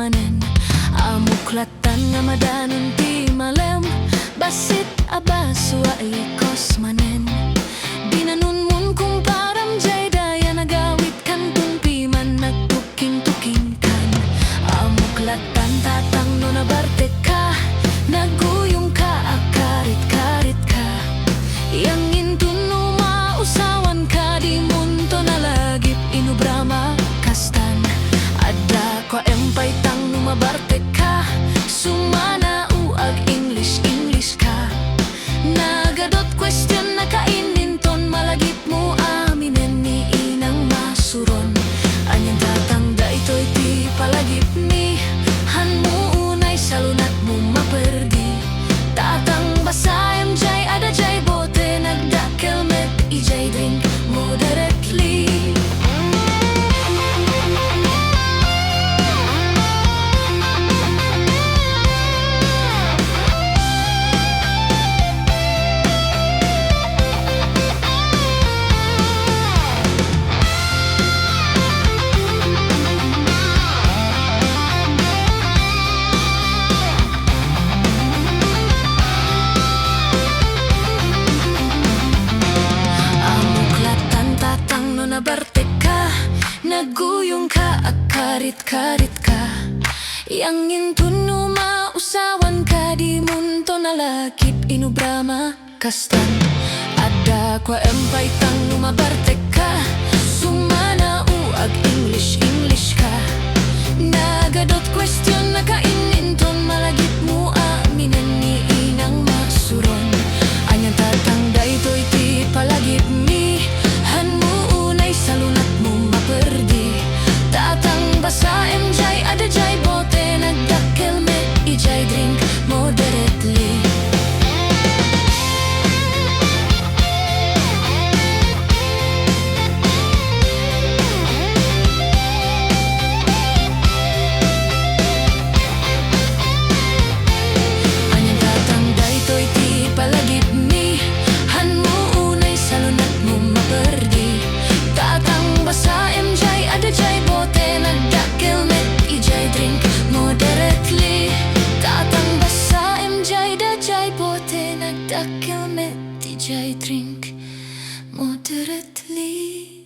manen. Amuklatan nga madanon ti malem, basit abaso aikos manen. Binanunmun kung param jay daya nagawit kan tumpi man nagtuking-tuking kan. Amuklatan tatang no nabarte ka, naguyong ka akarit-karit ka. Yang intun no mausawan ka, di munto nalagip inubrama kastan. Adda kwa empay tang no mabarte ka, sumana uag English ka. Nagadot question na kaininton, malagip mo aminen ni inang masuron. Anyang tatangda ito'y ti palagip ni han mo unay salunat mo maperdi. Tatang basayam jay ada jay bote, nagdakel met ijay drink moderately. Nabarte ka, naguyong ka akarit-karit ka. Yang intun no mausawan ka, di munto nalakip inubrama kastan. Adda kwa empay tang no mabarte ka, sumana uag English ka. Nagadot question na kaininton, malagip mo aminen ni inang masuron. Anyang tatang daytoy ti palagip mi han mo salunat mo maperdi. Tatang basa jay ada jay bote, nagdakel met ijay drink moderately. Anyang tatang daytoy ti palagip mi han mo unay salunat mo maperdi. Tatang basa jay ada jay bote, nagdakel met ijay drink moderately. Tatang basa jay da jay bote, nagdakel met ijay drink moderately.